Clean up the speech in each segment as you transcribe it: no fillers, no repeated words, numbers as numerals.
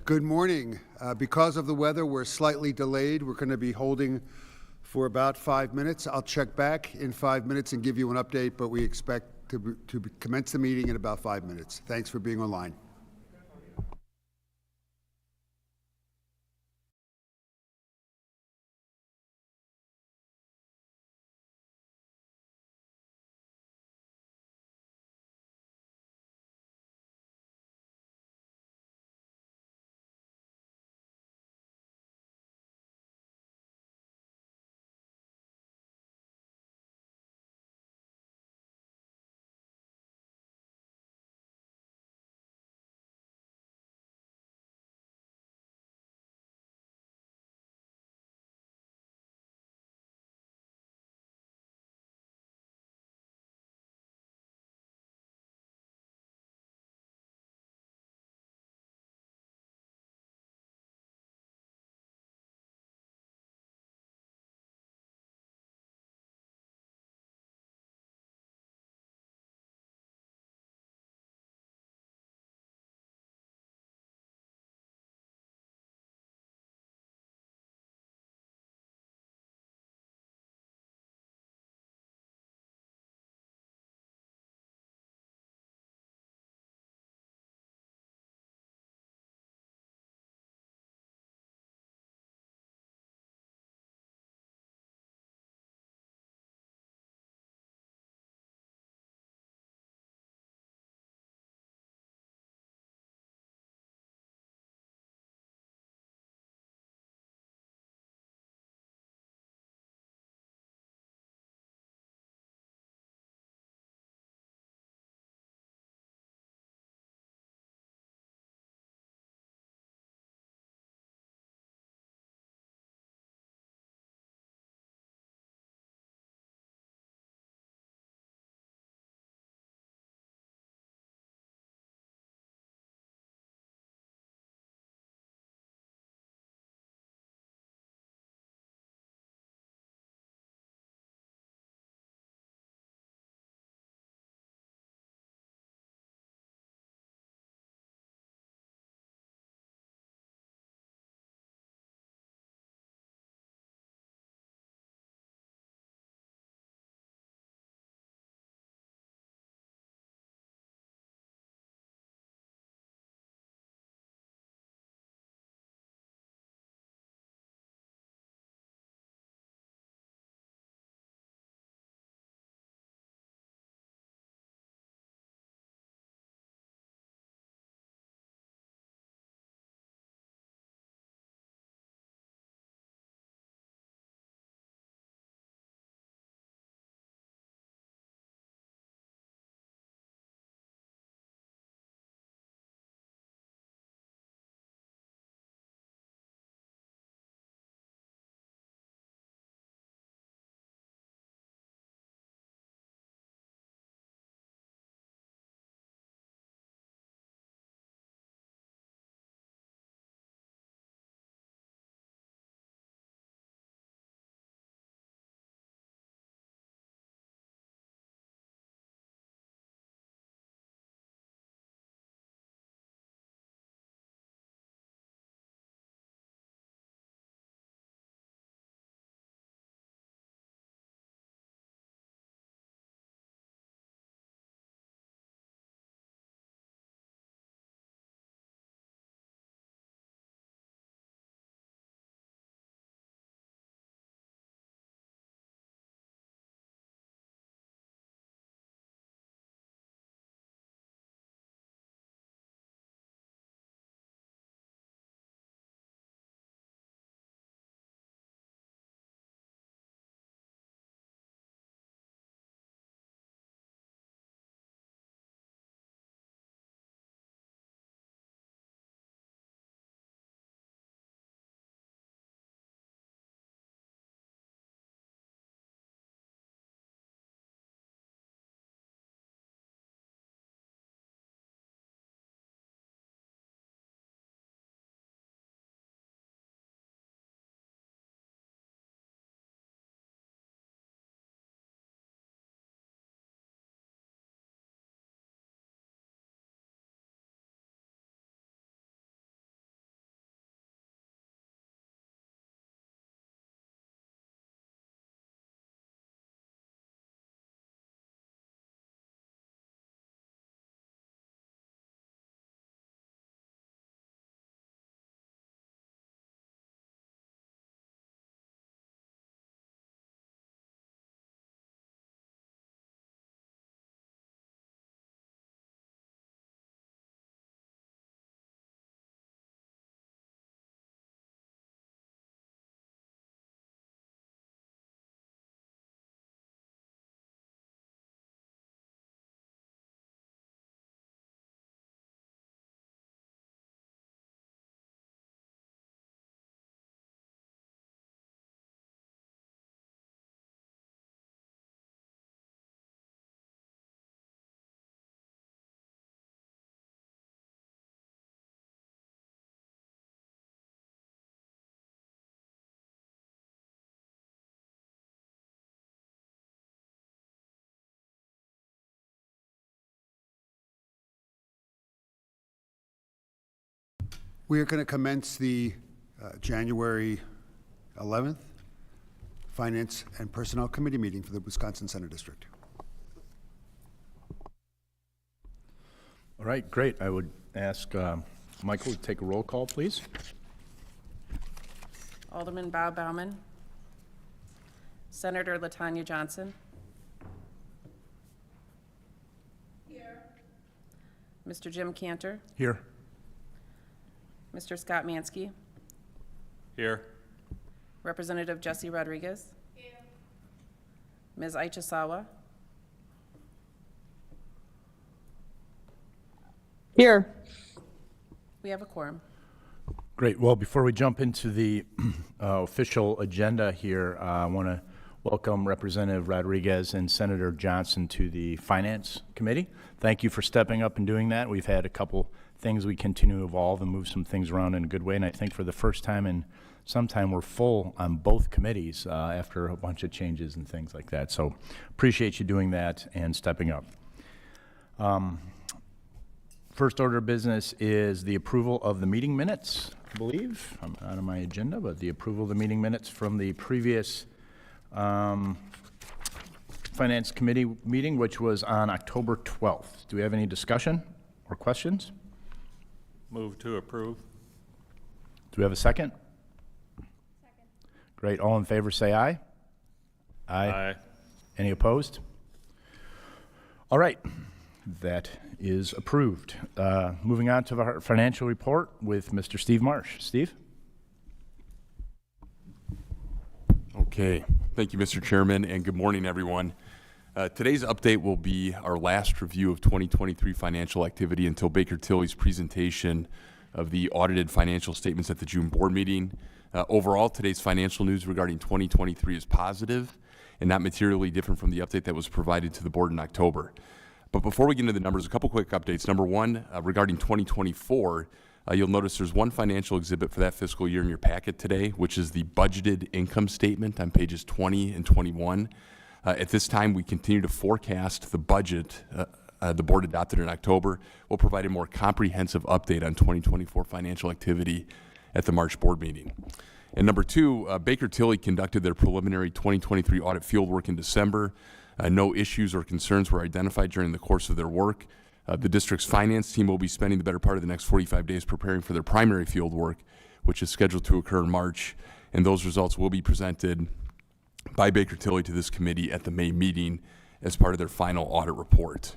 Good morning. Because of the weather, we're slightly delayed. We're going to be holding for about 5 minutes. I'll check back in 5 minutes and give you an update, but we expect to commence the meeting in about 5 minutes. Thanks for being online. We are going to commence the January 11th Finance and Personnel Committee meeting for the Wisconsin Center District. All right, great. I would ask Michael to take a roll call, please. Alderman Bob Bauman. Senator LaTanya Johnson. Here. Mr. Jim Cantor. Here. Mr. Scott Mansky. Here. Representative Jesse Rodriguez. Here. Ms. Aichasawa. Here. We have a quorum. Great. Well, before we jump into the official agenda here, I want to welcome Representative Rodriguez and Senator Johnson to the Finance Committee. Thank you for stepping up and doing that. We've had a couple things we continue to evolve and move some things around in a good way, and I think for the first time in some time we're full on both committees after a bunch of changes and things like that. So appreciate you doing that and stepping up. First order of business is the approval of the meeting minutes, I believe. I'm out of my agenda, but the approval of the meeting minutes from the previous Finance Committee meeting, which was on October 12th. Do we have any discussion or questions? Move to approve. Do we have a second? Second. Great. All in favor say aye. Aye. Any opposed? All right. That is approved. Moving on to our financial report with Mr. Steve Marsh. Steve? Okay. Thank you, Mr. Chairman, and good morning, everyone. Today's update will be our last review of 2023 financial activity until Baker Tilly's presentation of the audited financial statements at the June board meeting. Overall, today's financial news regarding 2023 is positive and not materially different from the update that was provided to the board in October. But before we get into the numbers, a couple quick updates. Number one, regarding 2024, you'll notice there's one financial exhibit for that fiscal year in your packet today, which is the budgeted income statement on pages 20 and 21. At this time, we continue to forecast the budget the board adopted in October. We'll provide a more comprehensive update on 2024 financial activity at the March board meeting. And number two, Baker Tilly conducted their preliminary 2023 audit fieldwork in December. No issues or concerns were identified during the course of their work. The district's finance team will be spending the better part of the next 45 days preparing for their primary field work, which is scheduled to occur in March, and those results will be presented by Baker Tilly to this committee at the May meeting as part of their final audit report.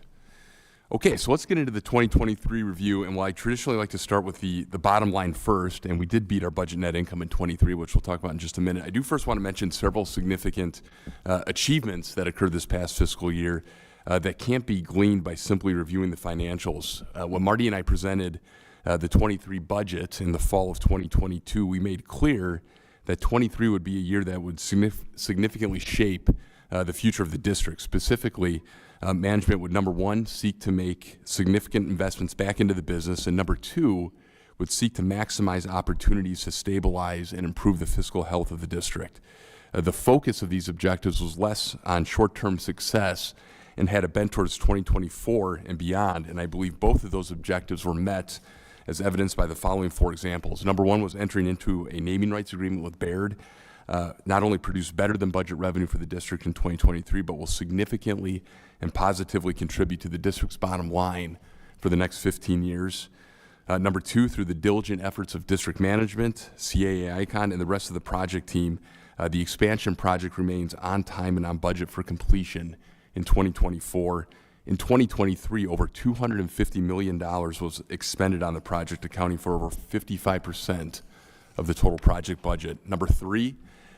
Okay, so let's get into the 2023 review, and while I traditionally like to start with the bottom line first, and we did beat our budget net income in 23, which we'll talk about in just a minute, I do first want to mention several significant achievements that occurred this past fiscal year that can't be gleaned by simply reviewing the financials. When Marty and I presented the 23 budget in the fall of 2022, we made clear that 23 would be a year that would significantly shape the future of the district. Specifically, management would, number one, seek to make significant investments back into the business, and number two, would seek to maximize opportunities to stabilize and improve the fiscal health of the district. The focus of these objectives was less on short-term success and had a bent towards 2024 and beyond, and I believe both of those objectives were met as evidenced by the following four examples. Number one was entering into a naming rights agreement with Baird. Not only produce better than budget revenue for the district in 2023, but will significantly and positively contribute to the district's bottom line for the next 15 years. Number two, through the diligent efforts of district management, CAA ICON, and the rest of the project team, the expansion project remains on time and on budget for completion in 2024. In 2023, over $250 million was expended on the project, accounting for over 55% of the total project budget. Number three,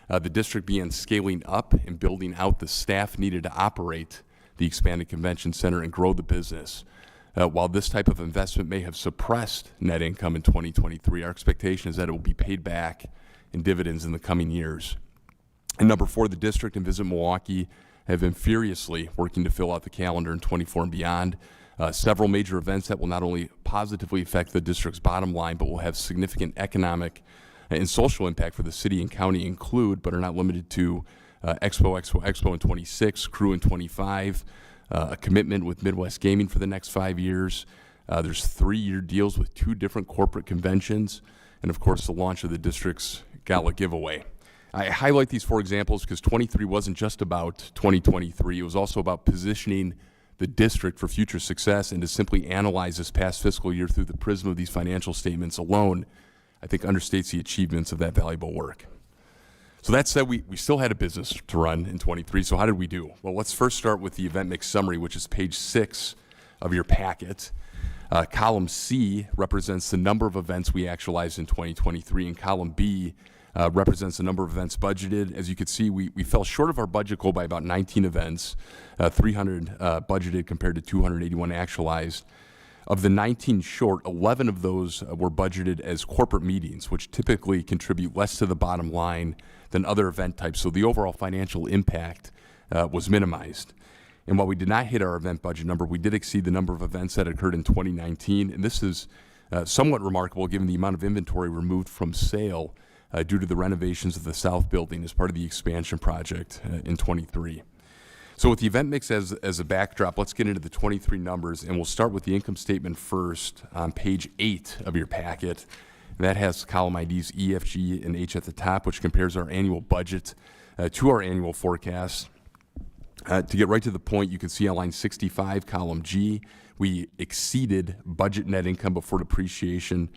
the district began scaling up and building out the staff needed to operate the expanded convention center and grow the business. While this type of investment may have suppressed net income in 2023, our expectation is that it will be paid back in dividends in the coming years. And number four, the district and Visit Milwaukee have been furiously working to fill out the calendar in 24 and beyond. Several major events that will not only positively affect the district's bottom line, but will have significant economic and social impact for the city and county include, but are not limited to, Expo in 26, Crew in 25, a commitment with Midwest Gaming for the next 5 years, There's 3-year deals with 2 different corporate conventions, and of course, the launch of the district's gala giveaway. I highlight these 4 examples because 23 wasn't just about 2023. It was also about positioning the district for future success, and to simply analyze this past fiscal year through the prism of these financial statements alone, I think understates the achievements of that valuable work. So that said, we still had a business to run in 23, so how did we do? Well, let's first start with the event mix summary, which is page 6 of your packet. Column C represents the number of events we actualized in 2023, and column B represents the number of events budgeted. As you can see, we fell short of our budget goal by about 19 events, 300 budgeted compared to 281 actualized. Of the 19 short, 11 of those were budgeted as corporate meetings, which typically contribute less to the bottom line than other event types, so the overall financial impact was minimized. And while we did not hit our event budget number, we did exceed the number of events that occurred in 2019, and this is somewhat remarkable given the amount of inventory removed from sale due to the renovations of the South Building as part of the expansion project in 23. So with the event mix as a backdrop, let's get into the 23 numbers, and we'll start with the income statement first on page 8 of your packet. And that has column IDs E, F, G, and H at the top, which compares our annual budget to our annual forecast. To get right to the point, you can see on line 65, column G, we exceeded budget net income before depreciation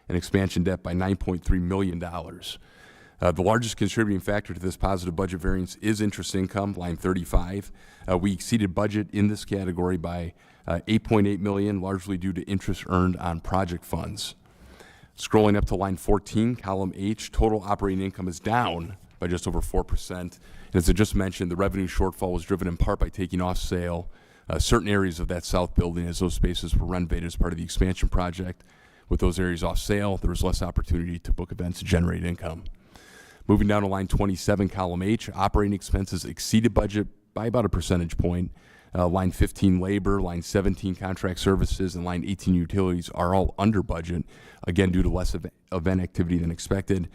and expansion debt by $9.3 million. The largest contributing factor to this positive budget variance is interest income, line 35. We exceeded budget in this category by $8.8 million, largely due to interest earned on project funds. Scrolling up to line 14, column H, total operating income is down by just over 4%. And as I just mentioned, the revenue shortfall was driven in part by taking off sale certain areas of that South Building as those spaces were renovated as part of the expansion project. With those areas off sale, there was less opportunity to book events to generate income. Moving down to line 27, column H, operating expenses exceeded budget by about a percentage point. Line 15, labor, line 17, contract services, and line 18, utilities are all under budget, again due to less event activity than expected.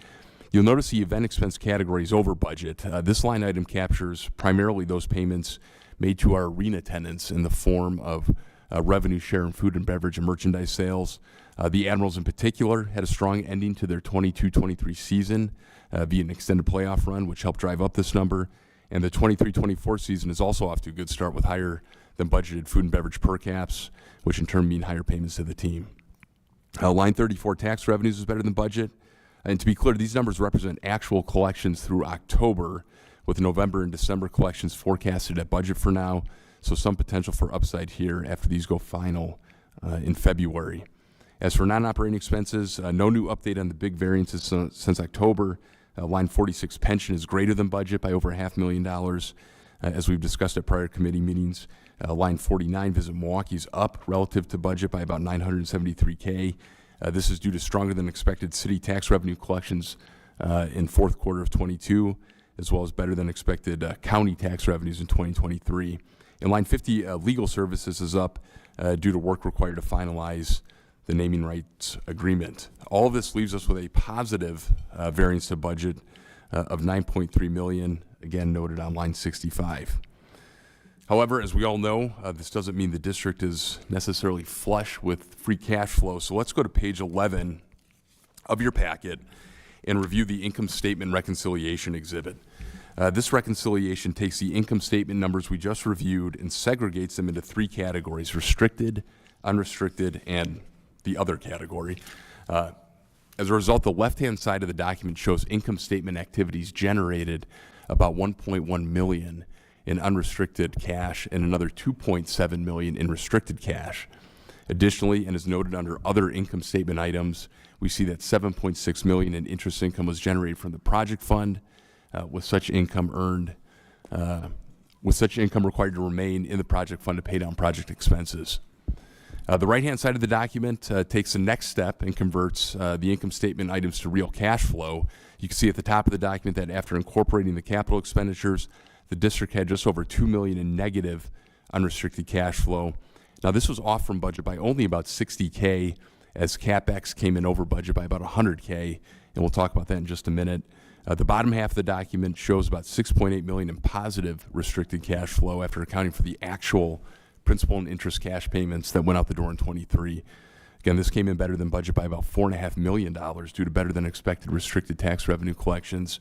You'll notice the event expense category is over budget. This line item captures primarily those payments made to our arena tenants in the form of revenue share in food and beverage and merchandise sales. The Admirals in particular had a strong ending to their 22-23 season via an extended playoff run, which helped drive up this number. And the 23-24 season is also off to a good start with higher than budgeted food and beverage per caps, which in turn mean higher payments to the team. Line 34, tax revenues is better than budget. And to be clear, these numbers represent actual collections through October, with November and December collections forecasted at budget for now. So some potential for upside here after these go final in February. As for non-operating expenses, no new update on the big variances since October. Line 46, pension is greater than budget by over $500,000, as we've discussed at prior committee meetings. Line 49, Visit Milwaukee is up relative to budget by about $973K. This is due to stronger than expected city tax revenue collections in fourth quarter of 22, as well as better than expected county tax revenues in 2023. And line 50, legal services is up due to work required to finalize the naming rights agreement. All of this leaves us with a positive variance to budget of $9.3 million, again noted on line 65. However, as we all know, this doesn't mean the district is necessarily flush with free cash flow. So let's go to page 11 of your packet and review the income statement reconciliation exhibit. This reconciliation takes the income statement numbers we just reviewed and segregates them into 3 categories: restricted, unrestricted, and the other category. As a result, the left-hand side of the document shows income statement activities generated about $1.1 million in unrestricted cash and another $2.7 million in restricted cash. Additionally, and as noted under other income statement items, we see that $7.6 million in interest income was generated from the project fund, with such income required to remain in the project fund to pay down project expenses. The right-hand side of the document takes the next step and converts the income statement items to real cash flow. You can see at the top of the document that after incorporating the capital expenditures, the district had just over $2 million in negative unrestricted cash flow. Now, this was off from budget by only about $60K, as CapEx came in over budget by about $100K, and we'll talk about that in just a minute. The bottom half of the document shows about $6.8 million in positive restricted cash flow after accounting for the actual principal and interest cash payments that went out the door in 23. Again, this came in better than budget by about $4.5 million due to better than expected restricted tax revenue collections,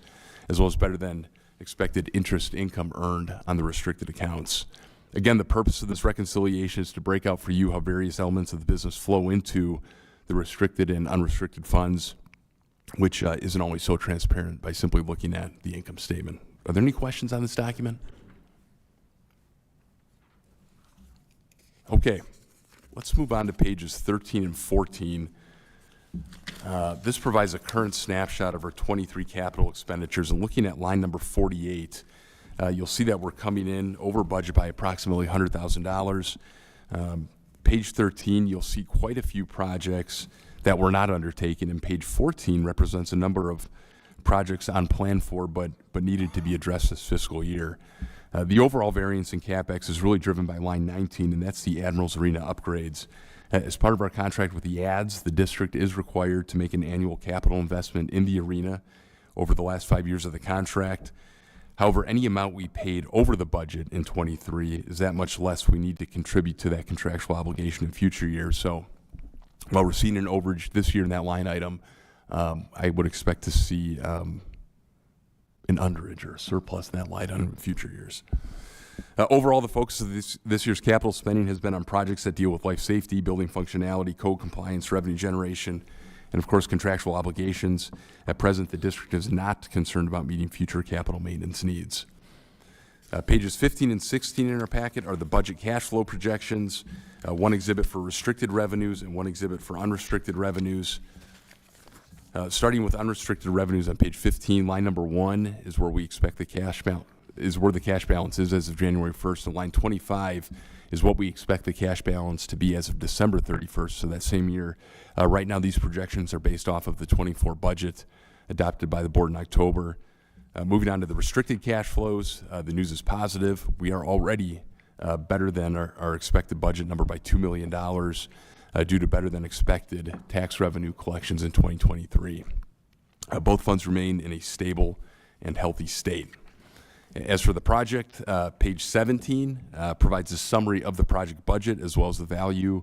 as well as better than expected interest income earned on the restricted accounts. Again, the purpose of this reconciliation is to break out for you how various elements of the business flow into the restricted and unrestricted funds, which isn't always so transparent by simply looking at the income statement. Are there any questions on this document? Okay, let's move on to pages 13 and 14. This provides a current snapshot of our 23 capital expenditures, and looking at line number 48, you'll see that we're coming in over budget by approximately $100,000. Page 13, you'll see quite a few projects that were not undertaken, and page 14 represents a number of projects on plan for but needed to be addressed this fiscal year. The overall variance in CapEx is really driven by line 19, and that's the Admirals Arena upgrades. As part of our contract with the ADS, the district is required to make an annual capital investment in the arena over the last 5 years of the contract. However, any amount we paid over the budget in 23 is that much less we need to contribute to that contractual obligation in future years. So while we're seeing an overage this year in that line item, I would expect to see an underage or a surplus in that line item in future years. Overall, the focus of this year's capital spending has been on projects that deal with life safety, building functionality, code compliance, revenue generation, and of course contractual obligations. At present, the district is not concerned about meeting future capital maintenance needs. Pages 15 and 16 in our packet are the budget cash flow projections, one exhibit for restricted revenues and one exhibit for unrestricted revenues. Starting with unrestricted revenues on page 15, line number 1 is where we expect the cash balance is as of January 1st, and line 25 is what we expect the cash balance to be as of December 31st, so that same year. Right now, these projections are based off of the 24 budget adopted by the board in October. Moving on to the restricted cash flows, the news is positive. We are already better than our expected budget number by $2 million due to better than expected tax revenue collections in 2023. Both funds remain in a stable and healthy state. As for the project, page 17 provides a summary of the project budget as well as the value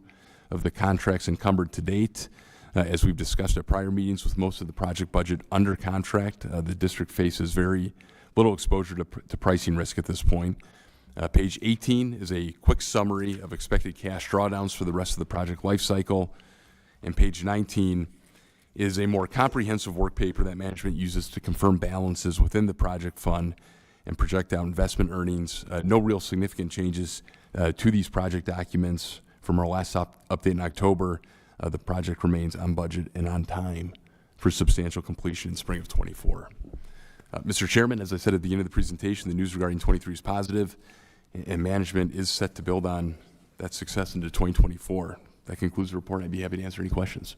of the contracts encumbered to date. As we've discussed at prior meetings, with most of the project budget under contract, the district faces very little exposure to pricing risk at this point. Page 18 is a quick summary of expected cash drawdowns for the rest of the project life cycle. And page 19 is a more comprehensive work paper that management uses to confirm balances within the project fund and project out investment earnings. No real significant changes to these project documents from our last update in October. The project remains on budget and on time for substantial completion in spring of 24. Mr. Chairman, as I said at the end of the presentation, the news regarding 23 is positive, and management is set to build on that success into 2024. That concludes the report. I'd be happy to answer any questions.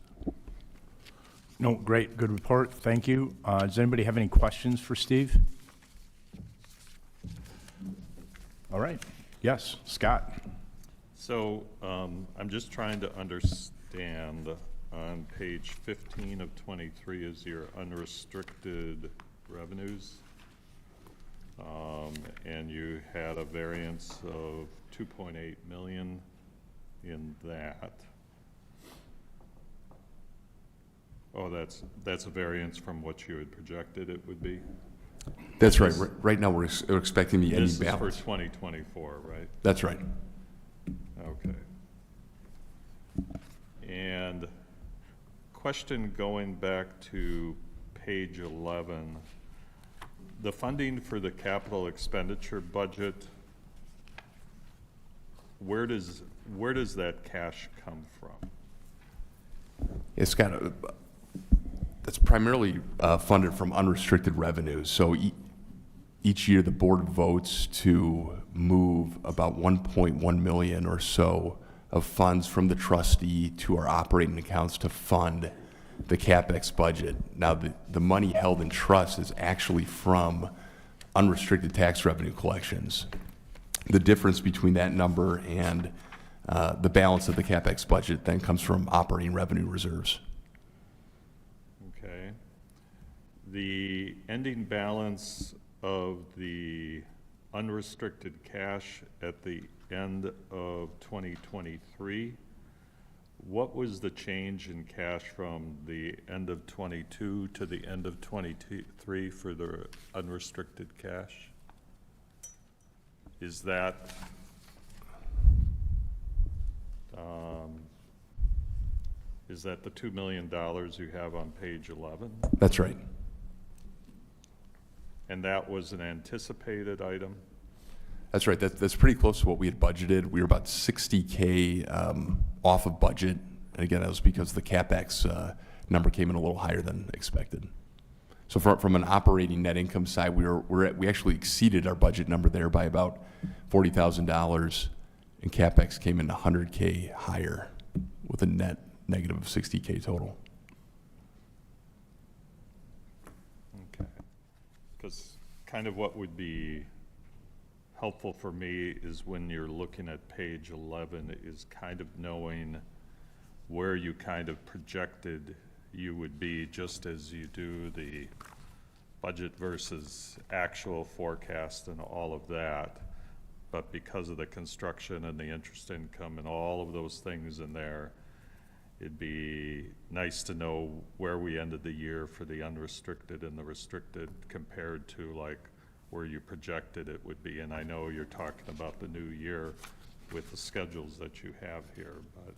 No, great, good report, thank you. Does anybody have any questions for Steve? All right, yes, Scott. So I'm just trying to understand, on page 15 of 23 is your unrestricted revenues. And you had a variance of 2.8 million in that. Oh, that's a variance from what you had projected it would be? That's right. Right now, we're expecting the ending This is for balance. 2024, right? That's right. Okay. And question going back to page 11, the funding for the capital expenditure budget, where does that cash come from? It's got that's primarily funded from unrestricted revenues. So each year the board votes to move about 1.1 million or so of funds from the trustee to our operating accounts to fund the CapEx budget. Now the money held in trust is actually from unrestricted tax revenue collections. The difference between that number and the balance of the CapEx budget then comes from operating revenue reserves. Okay. The ending balance of the unrestricted cash at the end of 2023. What was the change in cash from the end of 22 to the end of 23 for the unrestricted cash? Is that, the $2 million you have on page 11? That's right. And that was an anticipated item? That's right. That's pretty close to what we had budgeted. We were about 60K off of budget. And again, that was because the CapEx number came in a little higher than expected. So from an operating net income side, we actually exceeded our budget number there by about $40,000, and CapEx came in 100K higher with a net negative of 60K total. Okay. Because kind of what would be helpful for me is when you're looking at page 11 is kind of knowing where you kind of projected you would be, just as you do the budget versus actual forecast and all of that. But because of the construction and the interest income and all of those things in there, it'd be nice to know where we ended the year for the unrestricted and the restricted compared to like where you projected it would be. And I know you're talking about the new year with the schedules that you have here, but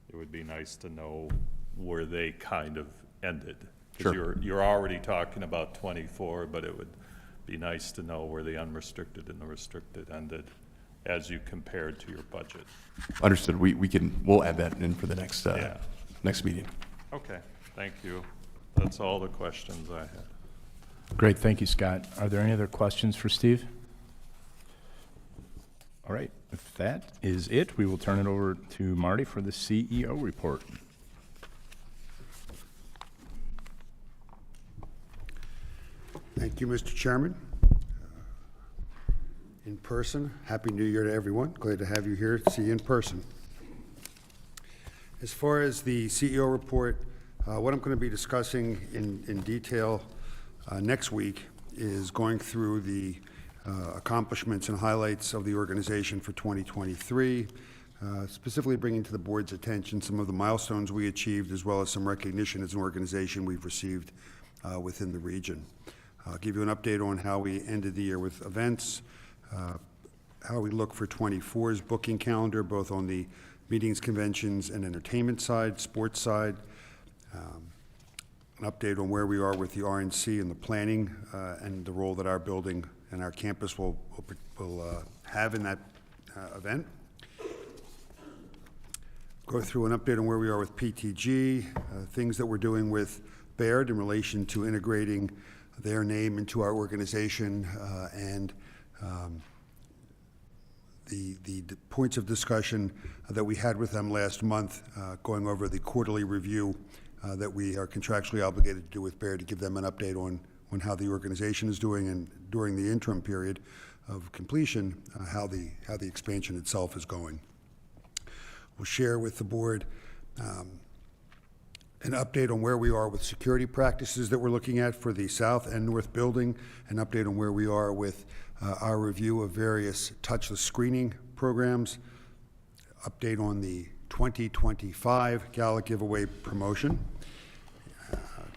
it would be nice to know where they kind of ended. Because Sure. you're already talking about 24, but it would be nice to know where the unrestricted and the restricted ended as you compared to your budget. Understood. We'll add that in for the next Yeah. next meeting. Okay, thank you. That's all the questions I had. Great, thank you, Scott. Are there any other questions for Steve? All right, if that is it, we will turn it over to Marty for the CEO report. Thank you, Mr. Chairman. In person, Happy New Year to everyone. Glad to have you here to see you in person. As far as the CEO report, what I'm going to be discussing in detail next week is going through the accomplishments and highlights of the organization for 2023, specifically bringing to the board's attention some of the milestones we achieved, as well as some recognition as an organization we've received within the region. I'll give you an update on how we ended the year with events, how we look for 24's booking calendar, both on the meetings, conventions, and entertainment side, sports side, an update on where we are with the RNC and the planning and the role that our building and our campus will have in that event. Go through an update on where we are with PTG, things that we're doing with Baird in relation to integrating their name into our organization, and the points of discussion that we had with them last month, going over the quarterly review that we are contractually obligated to do with Baird, to give them an update on how the organization is doing, and during the interim period of completion, how the expansion itself is going. We'll share with the board an update on where we are with security practices that we're looking at for the south and north building, an update on where we are with our review of various touchless screening programs, update on the 2025 Gala giveaway promotion,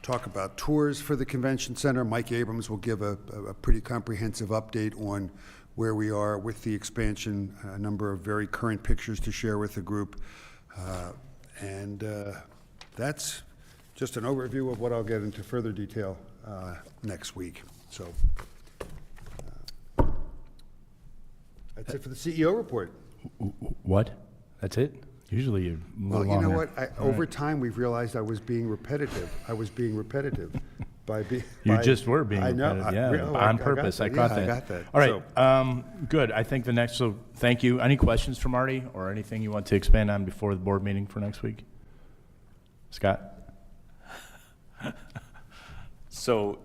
talk about tours for the convention center. Mike Abrams will give a pretty comprehensive update on where we are with the expansion, a number of very current pictures to share with the group, and that's just an overview of what I'll get into further detail next week. So that's it for the CEO report. What? That's it? Usually you're a Well, little you know longer. what? Over time, we've realized I was being repetitive. by being. You just were being I know. repetitive, yeah, I on got purpose. that. I caught Yeah, that. I got that. All right, good. I think the next, so thank you. Any questions for Marty or anything you want to expand on before the board meeting for next week? Scott? So,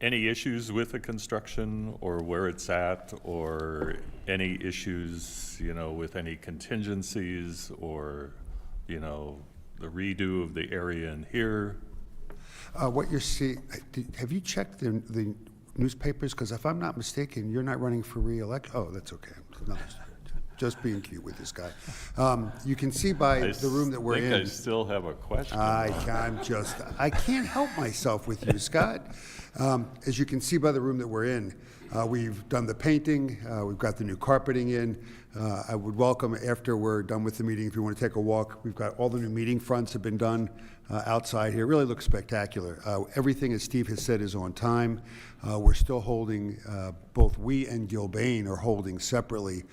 any issues with the construction or where it's at, or any issues, with any contingencies, or, the redo of the area in here? What you're seeing, have you checked the newspapers? Because if I'm not mistaken, you're not running for re-election. Oh, that's okay. No, just being cute with this guy. You can see by the room that we're I think I in. still have a question. I can't help myself with you, Scott. As you can see by the room that we're in, we've done the painting, we've got the new carpeting in. I would welcome, after we're done with the meeting, if you want to take a walk, we've got all the new meeting fronts have been done outside here. It really looks spectacular. Everything, as Steve has said, is on time. We're still holding, both we and Gilbane are holding separately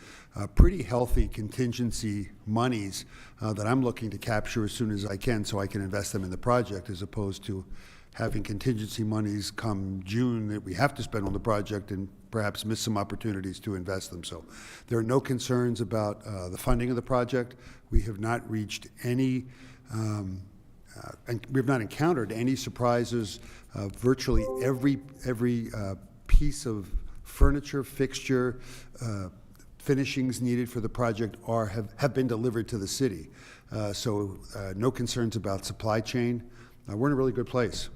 pretty healthy contingency monies that I'm looking to capture as soon as I can so I can invest them in the project, as opposed to having contingency monies come June that we have to spend on the project and perhaps miss some opportunities to invest them. So there are no concerns about the funding of the project. We have not reached any, and we've not encountered any surprises. Virtually every piece of furniture, fixture, finishings needed for the project have been delivered to the city. So no concerns about supply chain. We're in a really good place.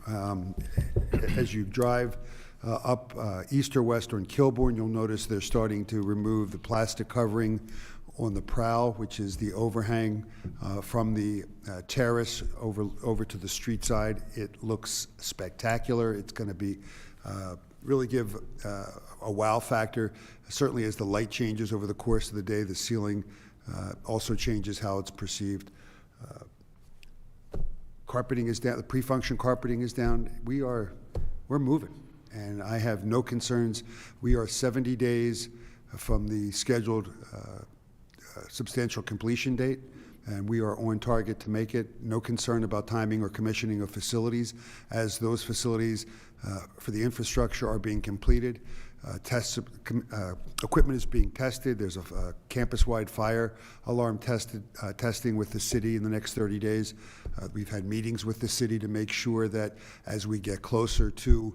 As you drive up east or west on Kilbourne, you'll notice they're starting to remove the plastic covering on the prow, which is the overhang from the terrace over to the street side. It looks spectacular. It's going to be really give a wow factor. Certainly as the light changes over the course of the day, the ceiling also changes how it's perceived. Carpeting is down, the pre-function carpeting is down. We're moving, and I have no concerns. We are 70 days from the scheduled substantial completion date, and we are on target to make it. No concern about timing or commissioning of facilities, as those facilities for the infrastructure are being completed. Equipment is being tested. There's a campus-wide fire alarm testing with the city in the next 30 days. We've had meetings with the city to make sure that as we get closer to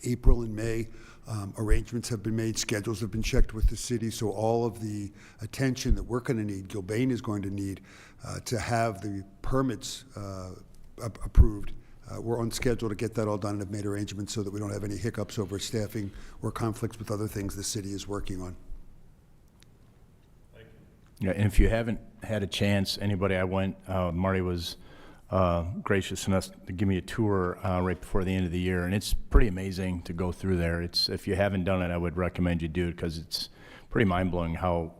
April and May, arrangements have been made, schedules have been checked with the city, so all of the attention that we're going to need, Gilbane is going to need to have the permits approved. We're on schedule to get that all done and have made arrangements so that we don't have any hiccups over staffing or conflicts with other things the city is working on. Yeah, and if you haven't had a chance, anybody, Marty was gracious enough to give me a tour right before the end of the year, and it's pretty amazing to go through there. If you haven't done it, I would recommend you do it, because it's pretty mind-blowing how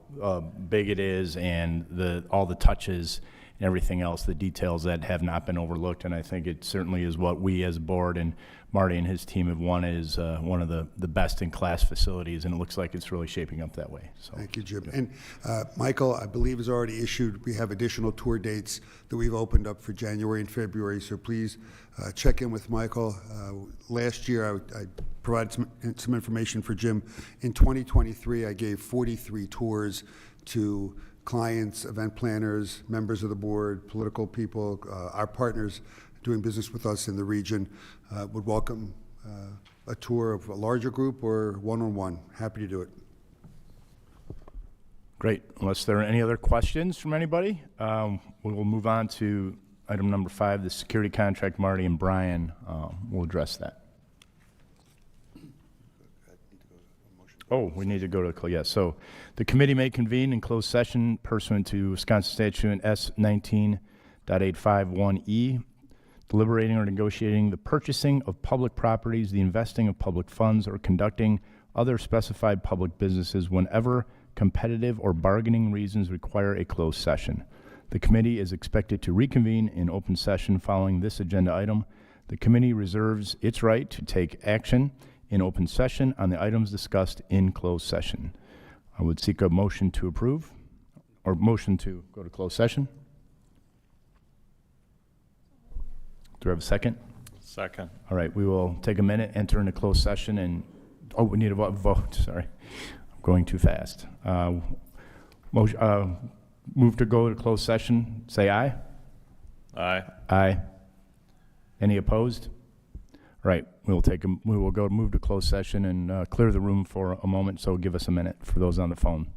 big it is, and all the touches and everything else, the details that have not been overlooked. And I think it certainly is what we as a board and Marty and his team have wanted, is one of the best-in-class facilities, and it looks like it's really shaping up that way. So, thank you, Jim. And Michael, I believe, has already issued, we have additional tour dates that we've opened up for January and February, so please check in with Michael. Last year, I provided some information for Jim. In 2023, I gave 43 tours to clients, event planners, members of the board, political people, our partners doing business with us in the region. Would welcome a tour of a larger group or one-on-one. Happy to do it. great. Unless there are any other questions from anybody, we will move on to item number 5, the security contract. Marty and Brian will address that. Oh, we need to go to yes. So the committee may convene in closed session pursuant to Wisconsin Statute S 19.851E, deliberating or negotiating the purchasing of public properties, the investing of public funds, or conducting other specified public businesses whenever competitive or bargaining reasons require a closed session. The committee is expected to reconvene in open session following this agenda item. The committee reserves its right to take action in open session on the items discussed in closed session. I would seek a motion to approve, or motion to go to closed session. Do I have a second? Second. All right, we will take a minute, enter into closed session, and, oh, we need a vote, sorry. I'm going too fast. Move to go to closed session, say aye. Aye. Aye. Any opposed? All right, we will move to closed session and clear the room for a moment, so give us a minute for those on the phone.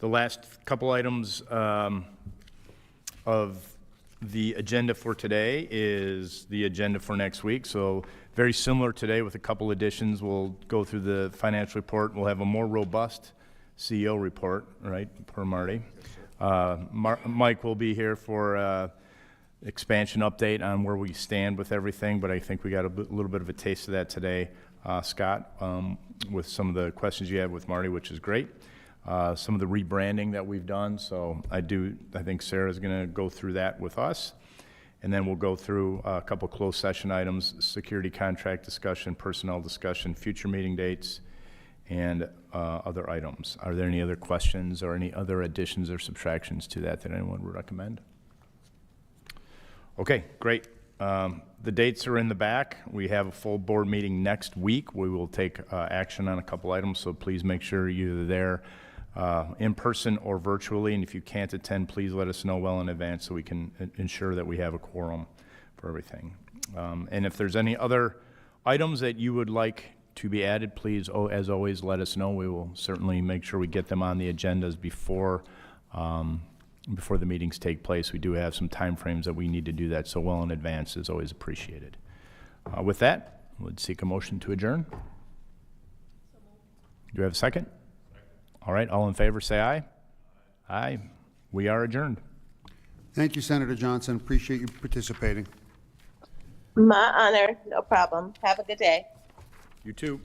The last couple items of the agenda for today is the agenda for next week. So very similar today with a couple additions. We'll go through the financial report. We'll have a more robust CEO report, right, per Marty. Mike will be here for expansion update on where we stand with everything, but I think we got a little bit of a taste of that today, Scott, with some of the questions you had with Marty, which is great. Some of the rebranding that we've done, so I think Sarah's gonna go through that with us. And then we'll go through a couple closed session items, security contract discussion, personnel discussion, future meeting dates, and other items. Are there any other questions or any other additions or subtractions to that anyone would recommend? Okay, great. The dates are in the back. We have a full board meeting next week. We will take action on a couple items, so please make sure you're there in person or virtually. And if you can't attend, please let us know well in advance so we can ensure that we have a quorum for everything. And if there's any other items that you would like to be added, please, as always, let us know. We will certainly make sure we get them on the agendas before the meetings take place. We do have some time frames that we need to do that, so well in advance is always appreciated. With that, would seek a motion to adjourn. Do we have a second? All right, all in favor, say aye. Aye. We are adjourned. Thank you, Senator Johnson. Appreciate you participating. My honor, no problem. Have a good day. You too.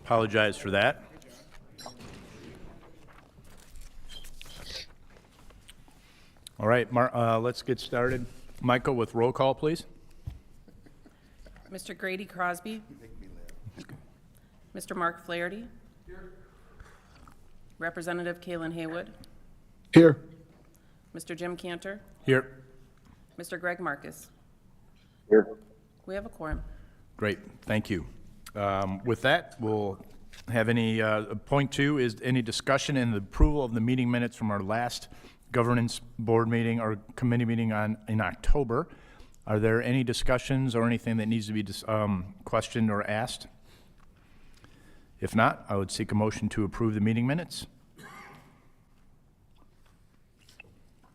Apologize for that. All right, let's get started. Michael, with roll call, please. Mr. Grady Crosby. Mr. Mark Flaherty. Representative Kalen Haywood. Here. Mr. Jim Cantor. Here. Mr. Greg Marcus. Here. We have a quorum. Great, thank you. With that, we'll have any, point two is any discussion and the approval of the meeting minutes from our last governance board meeting or committee meeting in October. Are there any discussions or anything that needs to be questioned or asked? If not, I would seek a motion to approve the meeting minutes.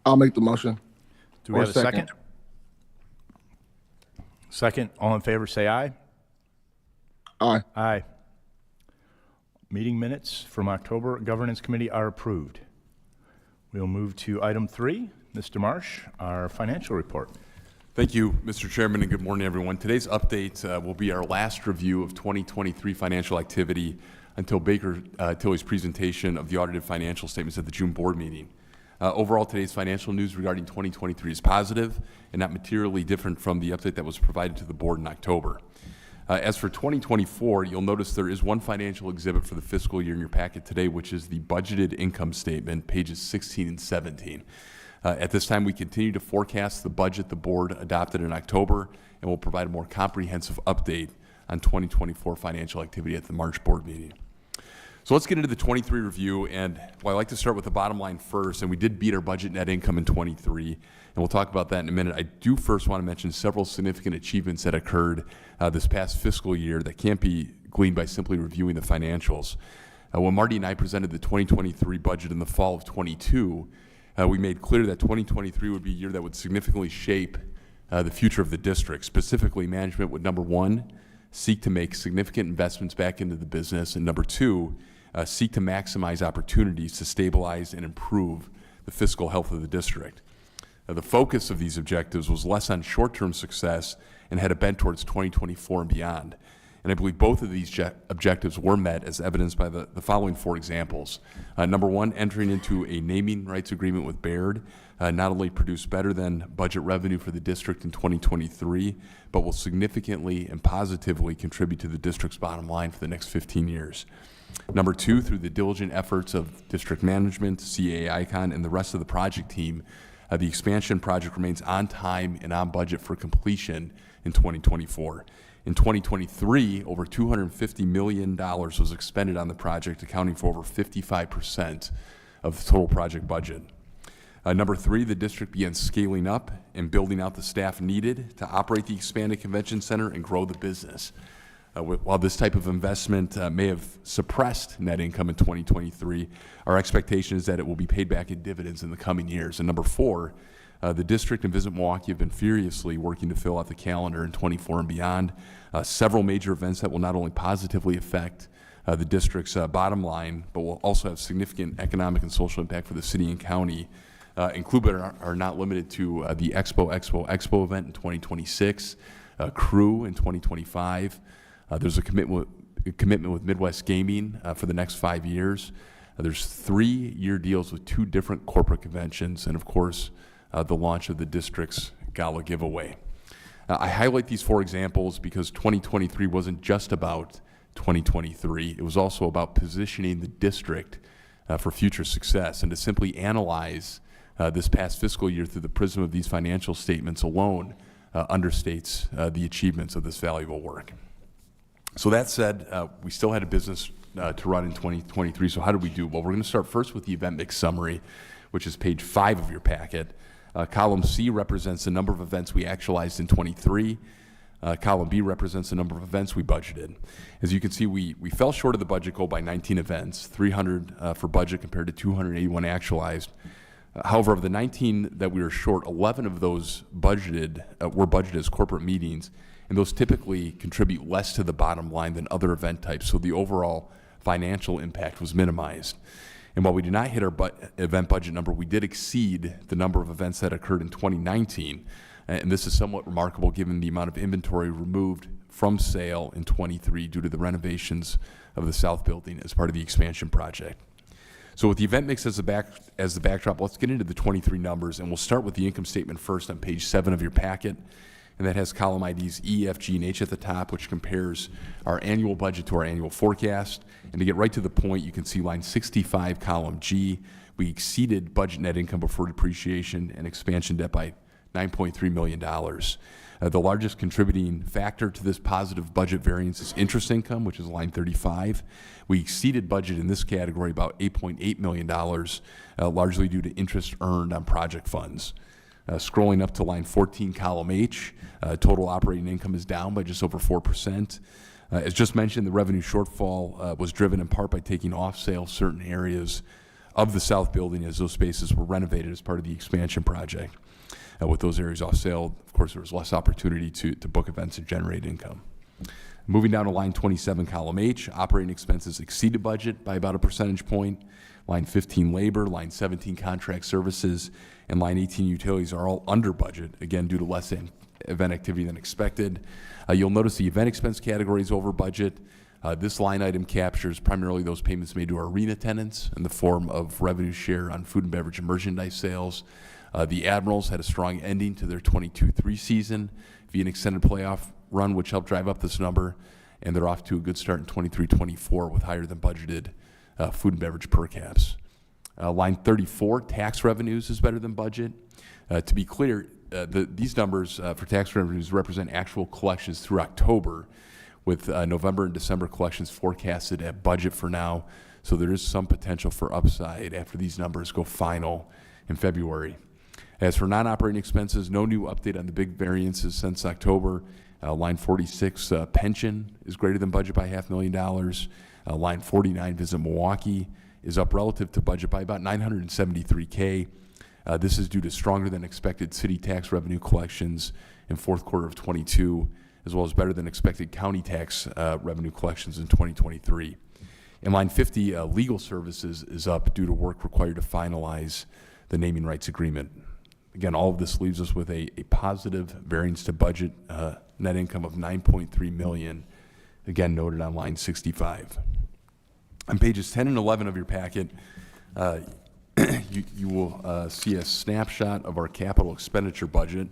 I'll make the motion. Do we Or have a second? second. Second, all in favor, say aye. Aye. Aye. Meeting minutes from October Governance Committee are approved. We'll move to item 3. Mr. Marsh, our financial report. Thank you, Mr. Chairman, and good morning, everyone. Today's update will be our last review of 2023 financial activity until Baker Tilly's presentation of the audited financial statements at the June board meeting. Overall, today's financial news regarding 2023 is positive and not materially different from the update that was provided to the board in October. As for 2024, you'll notice there is one financial exhibit for the fiscal year in your packet today, which is the budgeted income statement, pages 16 and 17. At this time, we continue to forecast the budget the board adopted in October, and will provide a more comprehensive update on 2024 financial activity at the March board meeting. So let's get into the 23 review, and while I like to start with the bottom line first, and we did beat our budget net income in 23, and we'll talk about that in a minute, I do first want to mention several significant achievements that occurred this past fiscal year that can't be gleaned by simply reviewing the financials. When Marty and I presented the 2023 budget in the fall of 22, we made clear that 2023 would be a year that would significantly shape the future of the district. Specifically, management would, number one, seek to make significant investments back into the business, and number two, seek to maximize opportunities to stabilize and improve the fiscal health of the district. The focus of these objectives was less on short-term success and had a bent towards 2024 and beyond. And I believe both of these objectives were met, as evidenced by the following 4 examples. Number one, entering into a naming rights agreement with Baird not only produced better than budget revenue for the district in 2023, but will significantly and positively contribute to the district's bottom line for the next 15 years. Number two, through the diligent efforts of district management, CA Icon, and the rest of the project team, the expansion project remains on time and on budget for completion in 2024. In 2023, over $250 million was expended on the project, accounting for over 55% of the total project budget. Number three, the district began scaling up and building out the staff needed to operate the expanded convention center and grow the business. While this type of investment may have suppressed net income in 2023, our expectation is that it will be paid back in dividends in the coming years. And number four, the district and Visit Milwaukee have been furiously working to fill out the calendar in 24 and beyond. Several major events that will not only positively affect the district's bottom line, but will also have significant economic and social impact for the city and county, include but are not limited to the Expo event in 2026, Crew in 2025. There's a commitment with Midwest Gaming for the next 5 years. There's 3-year deals with 2 different corporate conventions, and of course, the launch of the district's gala giveaway. I highlight these 4 examples because 2023 wasn't just about 2023. It was also about positioning the district for future success. And to simply analyze this past fiscal year through the prism of these financial statements alone understates the achievements of this valuable work. So that said, we still had a business to run in 2023. So how did we do? Well, we're going to start first with the event mix summary, which is page 5 of your packet. Column C represents the number of events we actualized in 23. Column B represents the number of events we budgeted. As you can see, we fell short of the budget goal by 19 events, 300 for budget compared to 281 actualized. However, of the 19 that we were short, 11 of those were budgeted as corporate meetings, and those typically contribute less to the bottom line than other event types, so the overall financial impact was minimized. And while we did not hit our event budget number, we did exceed the number of events that occurred in 2019. And this is somewhat remarkable given the amount of inventory removed from sale in 23 due to the renovations of the south building as part of the expansion project. So with the event mix as the backdrop, let's get into the 23 numbers, and we'll start with the income statement first on page 7 of your packet. And that has column IDs E, F, G, and H at the top, which compares our annual budget to our annual forecast. And to get right to the point, you can see line 65, column G. We exceeded budget net income before depreciation and expansion debt by $9.3 million. The largest contributing factor to this positive budget variance is interest income, which is line 35. We exceeded budget in this category about $8.8 million, largely due to interest earned on project funds. Scrolling up to line 14, column H, total operating income is down by just over 4%. As just mentioned, the revenue shortfall was driven in part by taking off sale certain areas of the south building as those spaces were renovated as part of the expansion project. With those areas off sale, of course, there was less opportunity to book events and generate income. Moving down to line 27, column H, operating expenses exceeded budget by about a percentage point. Line 15, labor, line 17, contract services, and line 18, utilities are all under budget, again, due to less event activity than expected. You'll notice the event expense category is over budget. This line item captures primarily those payments made to our arena tenants in the form of revenue share on food and beverage and merchandise sales. The Admirals had a strong ending to their 22-3 season via an extended playoff run, which helped drive up this number, and they're off to a good start in 23-24 with higher than budgeted food and beverage per caps. Line 34, tax revenues is better than budget. To be clear, these numbers for tax revenues represent actual collections through October, with November and December collections forecasted at budget for now, so there is some potential for upside after these numbers go final in February. As for non-operating expenses, no new update on the big variances since October. Line 46, pension is greater than budget by $500,000. Line 49, Visit Milwaukee, is up relative to budget by about $973K. This is due to stronger than expected city tax revenue collections in fourth quarter of 22, as well as better than expected county tax revenue collections in 2023. And line 50, legal services, is up due to work required to finalize the naming rights agreement. Again, all of this leaves us with a positive variance to budget net income of $9.3 million, again noted on line 65. On pages 10 and 11 of your packet, you will see a snapshot of our capital expenditure budget.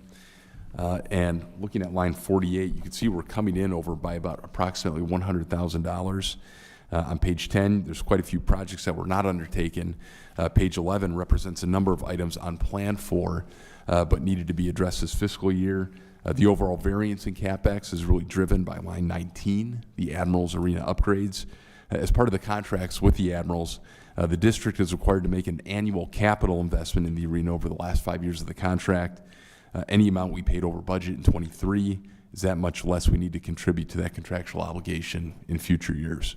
And looking at line 48, you can see we're coming in over by about approximately $100,000. On page 10, there's quite a few projects that were not undertaken. Page 11 represents a number of items on plan for, but needed to be addressed this fiscal year. The overall variance in CapEx is really driven by line 19, the Admirals Arena upgrades. As part of the contracts with the Admirals, the district is required to make an annual capital investment in the arena over the last 5 years of the contract. Any amount we paid over budget in 23 is that much less we need to contribute to that contractual obligation in future years.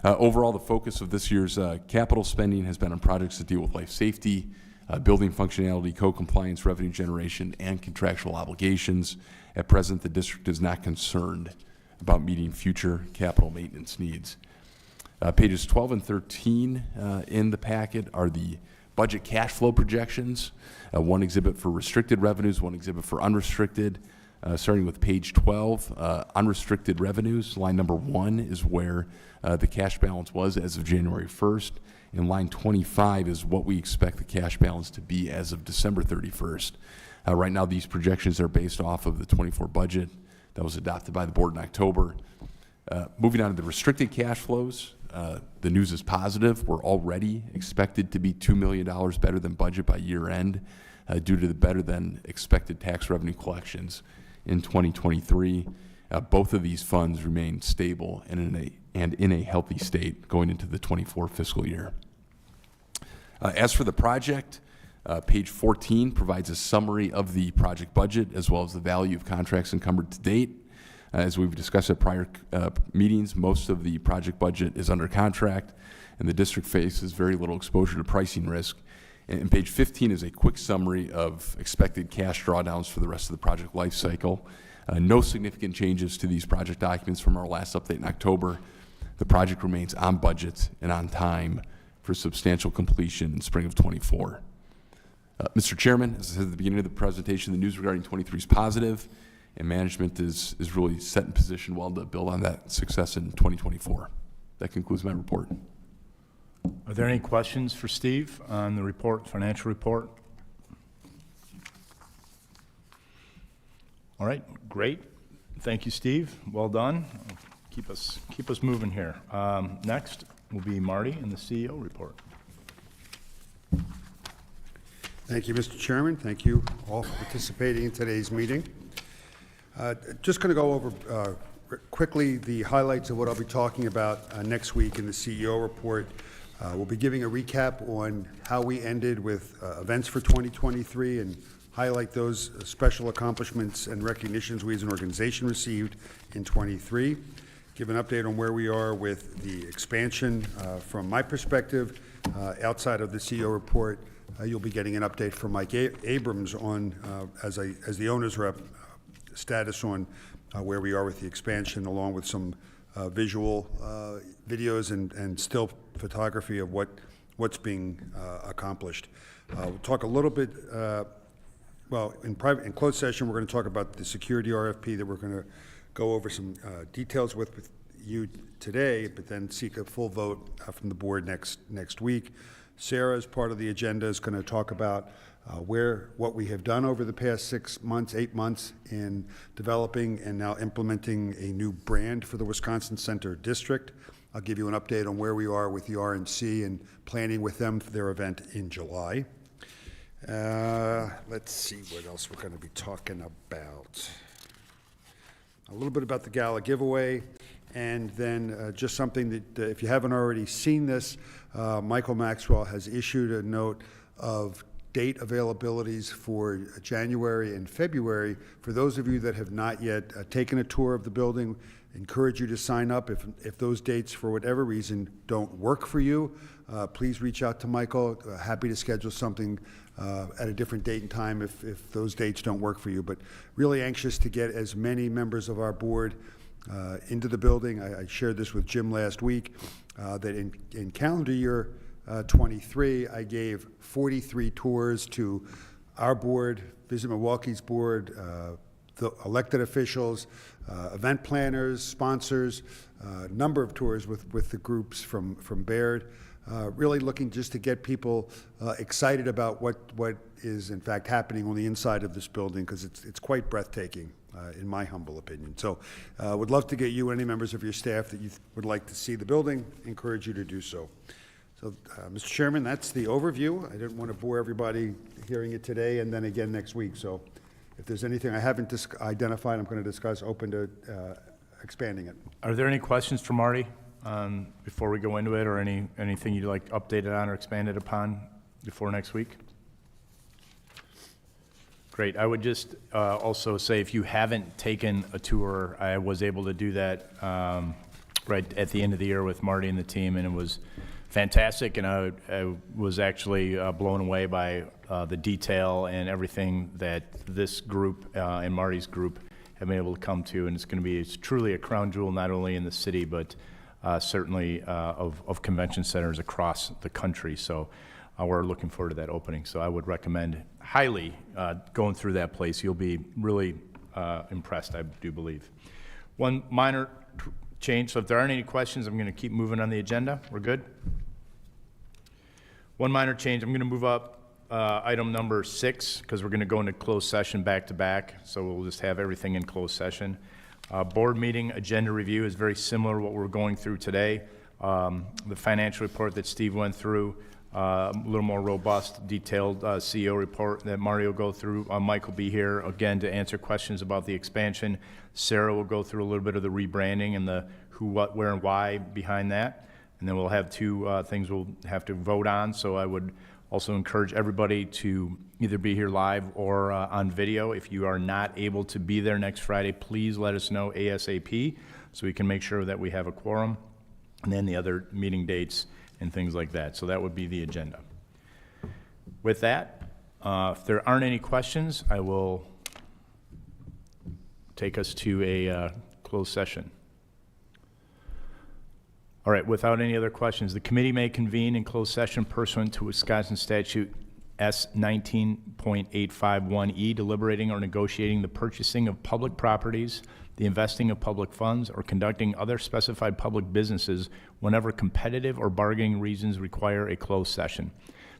Overall, the focus of this year's capital spending has been on projects that deal with life safety, building functionality, code compliance, revenue generation, and contractual obligations. At present, the district is not concerned about meeting future capital maintenance needs. Pages 12 and 13 in the packet are the budget cash flow projections, one exhibit for restricted revenues, one exhibit for unrestricted. Starting with page 12, unrestricted revenues, line number 1 is where the cash balance was as of January 1st, and line 25 is what we expect the cash balance to be as of December 31st. Right now, these projections are based off of the 24 budget that was adopted by the board in October. Moving on to the restricted cash flows, the news is positive. We're already expected to be $2 million better than budget by year end due to the better than expected tax revenue collections in 2023. Both of these funds remain stable and in a healthy state going into the 24 fiscal year. As for the project, page 14 provides a summary of the project budget as well as the value of contracts encumbered to date. As we've discussed at prior meetings, most of the project budget is under contract, and the district faces very little exposure to pricing risk. And page 15 is a quick summary of expected cash drawdowns for the rest of the project life cycle. No significant changes to these project documents from our last update in October. The project remains on budget and on time for substantial completion in spring of 24. Mr. Chairman, as I said at the beginning of the presentation, the news regarding 23 is positive, and management is really set in position well to build on that success in 2024. That concludes my report. Are there any questions for Steve on the report, financial report? All right, great. Thank you, Steve. Well done. Keep us moving here. Next will be Marty and the CEO report. Thank you, Mr. Chairman. Thank you all for participating in today's meeting. Just going to go over quickly the highlights of what I'll be talking about next week in the CEO report. We'll be giving a recap on how we ended with events for 2023 and highlight those special accomplishments and recognitions we as an organization received in 23. Give an update on where we are with the expansion from my perspective. Outside of the CEO report, you'll be getting an update from Mike Abrams on, as the owner's rep, status on where we are with the expansion, along with some visual videos and still photography of what's being accomplished. We'll talk a little bit, in closed session, we're going to talk about the security RFP that we're going to go over some details with you today, but then seek a full vote from the board next week. Sarah, as part of the agenda, is going to talk about what we have done over the past 8 months in developing and now implementing a new brand for the Wisconsin Center District. I'll give you an update on where we are with the RNC and planning with them for their event in July. Let's see what else we're going to be talking about. A little bit about the gala giveaway, and then just something that, if you haven't already seen this, Michael Maxwell has issued a note of date availabilities for January and February. For those of you that have not yet taken a tour of the building, encourage you to sign up. If those dates, for whatever reason, don't work for you, please reach out to Michael. Happy to schedule something at a different date and time if those dates don't work for you. But really anxious to get as many members of our board into the building. I shared this with Jim last week, that in calendar year 23, I gave 43 tours to our board, Visit Milwaukee's board, the elected officials, event planners, sponsors, number of tours with the groups from Baird. Really looking just to get people excited about what is in fact happening on the inside of this building, because it's quite breathtaking, in my humble opinion. So would love to get you, any members of your staff that you would like to see the building, encourage you to do so. So, Mr. Chairman, that's the overview. I didn't want to bore everybody hearing it today and then again next week. So if there's anything I haven't identified, I'm going to discuss, open to expanding it. Are there any questions for Marty before we go into it, or anything you'd like updated on or expanded upon before next week? Great. I would just also say, if you haven't taken a tour, I was able to do that right at the end of the year with Marty and the team, and it was fantastic, and I was actually blown away by the detail and everything that this group and Marty's group have been able to come to, and it's truly a crown jewel, not only in the city, but certainly of convention centers across the country. So we're looking forward to that opening. So I would recommend highly going through that place. You'll be really impressed, I do believe. One minor change, so if there aren't any questions, I'm going to keep moving on the agenda. We're good? One minor change, I'm going to move up item number 6, because we're going to go into closed session back to back, so we'll just have everything in closed session. Board meeting agenda review is very similar to what we're going through today. The financial report that Steve went through, a little more robust, detailed CEO report that Marty will go through. Mike will be here again to answer questions about the expansion. Sarah will go through a little bit of the rebranding and the who, what, where, and why behind that. And then we'll have 2 things we'll have to vote on. So I would also encourage everybody to either be here live or on video. If you are not able to be there next Friday, please let us know ASAP so we can make sure that we have a quorum, and then the other meeting dates and things like that. So that would be the agenda. With that, if there aren't any questions, I will take us to a closed session. All right, without any other questions, the committee may convene in closed session pursuant to Wisconsin statute S 19.851E, deliberating or negotiating the purchasing of public properties, the investing of public funds, or conducting other specified public businesses whenever competitive or bargaining reasons require a closed session.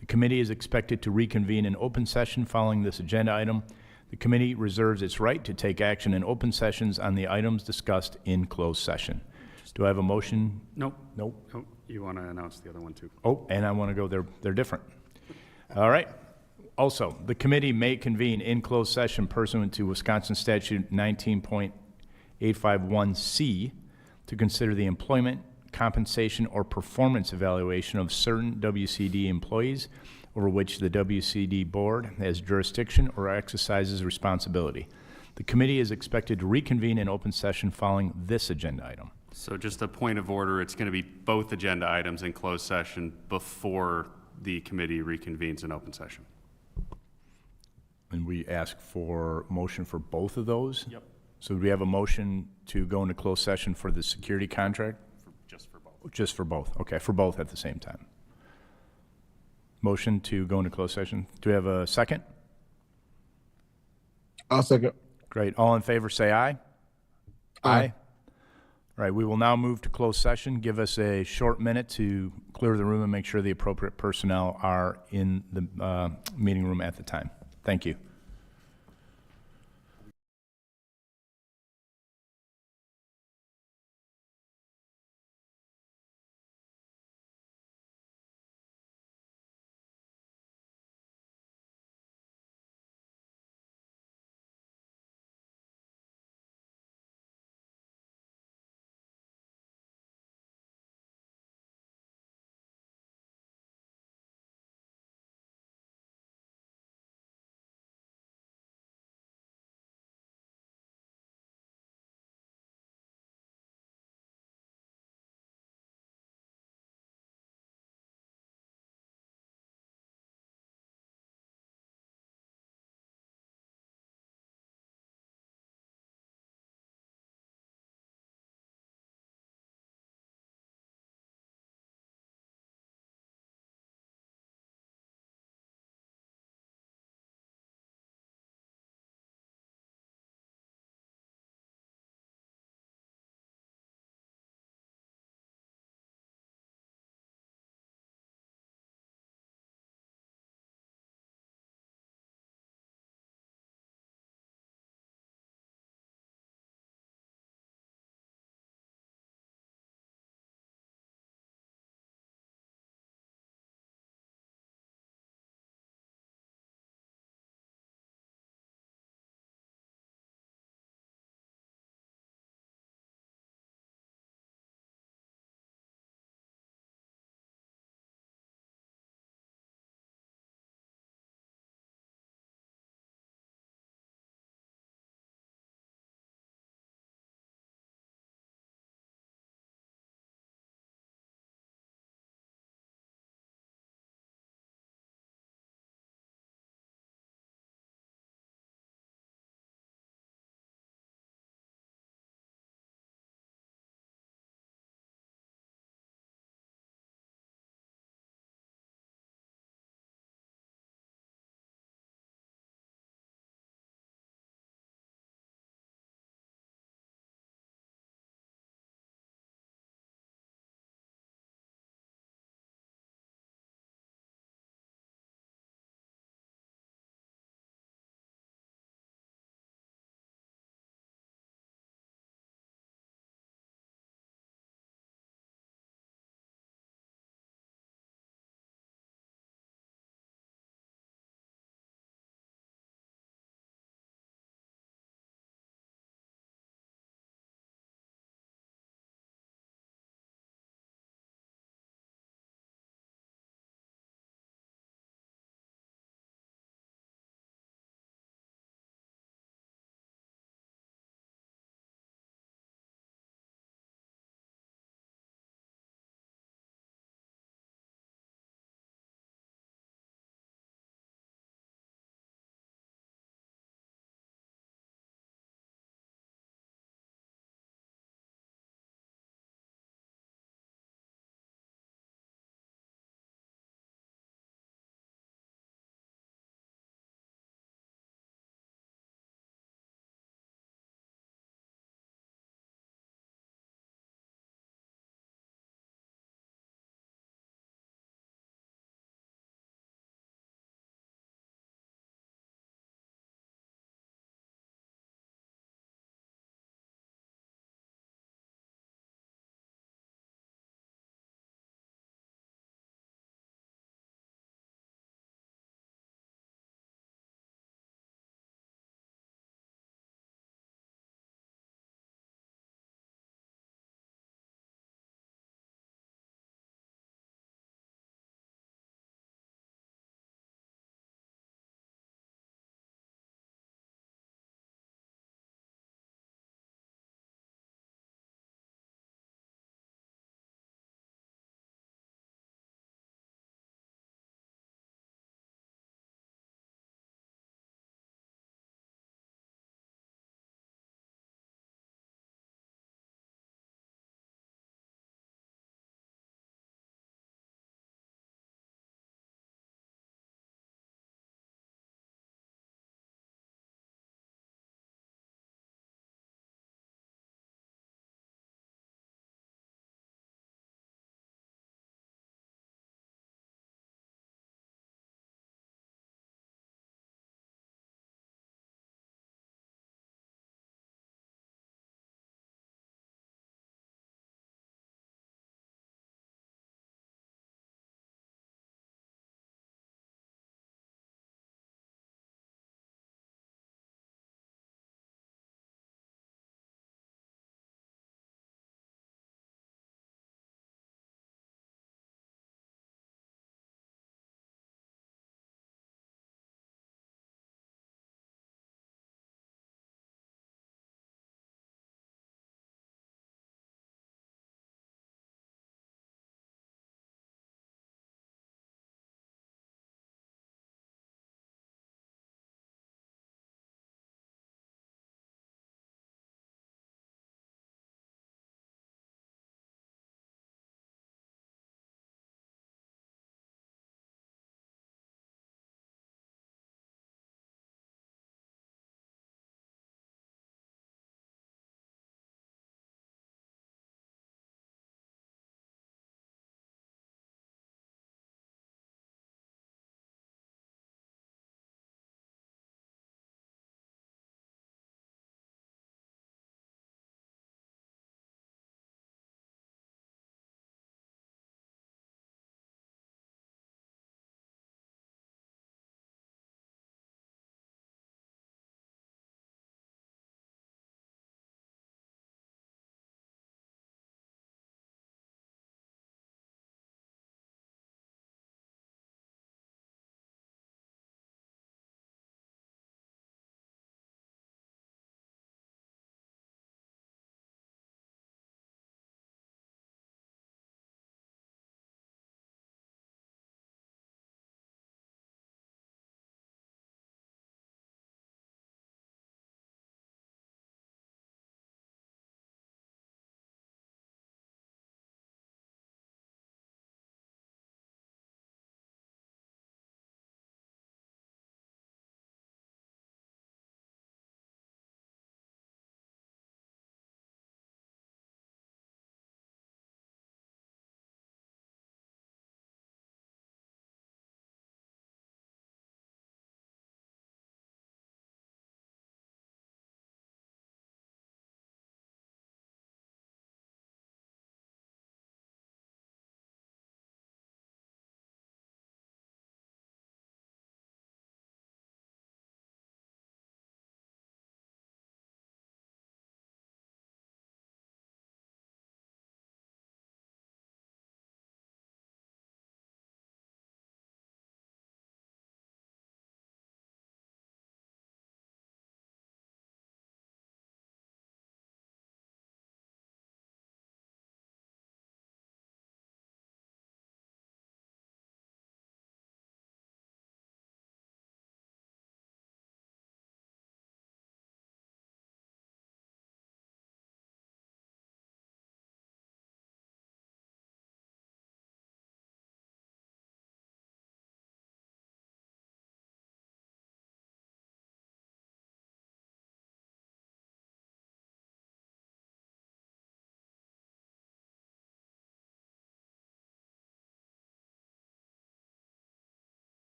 The committee is expected to reconvene in open session following this agenda item. The committee reserves its right to take action in open sessions on the items discussed in closed session. Do I have a motion? Nope. Nope. Nope. You want to announce the other one too? Oh, and I want to go, they're different. All right. Also, the committee may convene in closed session pursuant to Wisconsin Statute 19.851C to consider the employment, compensation, or performance evaluation of certain WCD employees over which the WCD board has jurisdiction or exercises responsibility. The committee is expected to reconvene in open session following this agenda item. So just a point of order, it's going to be both agenda items in closed session before the committee reconvenes in open session. And we ask for motion for both of those? Yep. So do we have a motion to go into closed session for the security contract? Just for both. Just for both, okay, for both at the same time. Motion to go into closed session. Do we have a second? I'll second. Great, all in favor, say aye. Aye. All right, we will now move to closed session. Give us a short minute to clear the room and make sure the appropriate personnel are in the meeting room at the time. Thank you.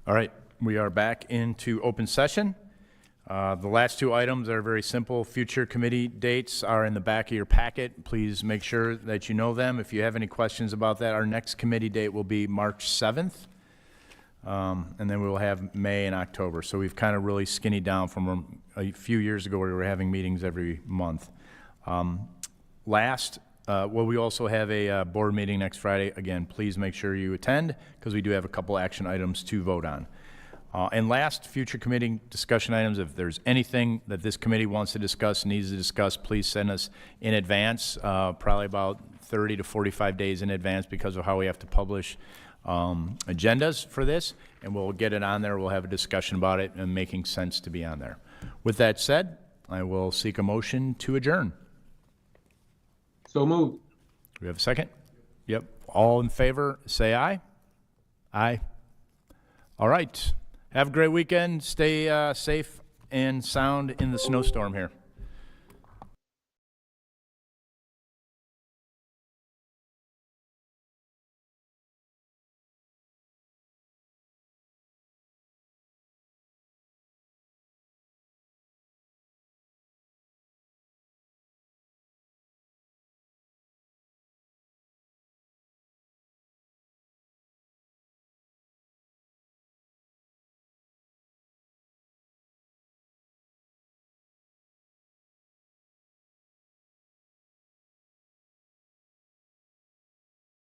All right, we are back into open session. The last two items are very simple. Future committee dates are in the back of your packet. Please make sure that you know them. If you have any questions about that, our next committee date will be March 7th. And then we will have May and October. So we've kind of really skinny down from a few years ago where we were having meetings every month. We also have a board meeting next Friday. Again, please make sure you attend because we do have a couple action items to vote on. And last, future committee discussion items. If there's anything that this committee wants to discuss, needs to discuss, please send us in advance, probably about 30 to 45 days in advance because of how we have to publish agendas for this, and we'll get it on there. We'll have a discussion about it and making sense to be on there. With that said, I will seek a motion to adjourn. So moved. Do we have a second? Yep. All in favor, say aye. Aye. All right. Have a great weekend. Stay safe and sound in the snowstorm here.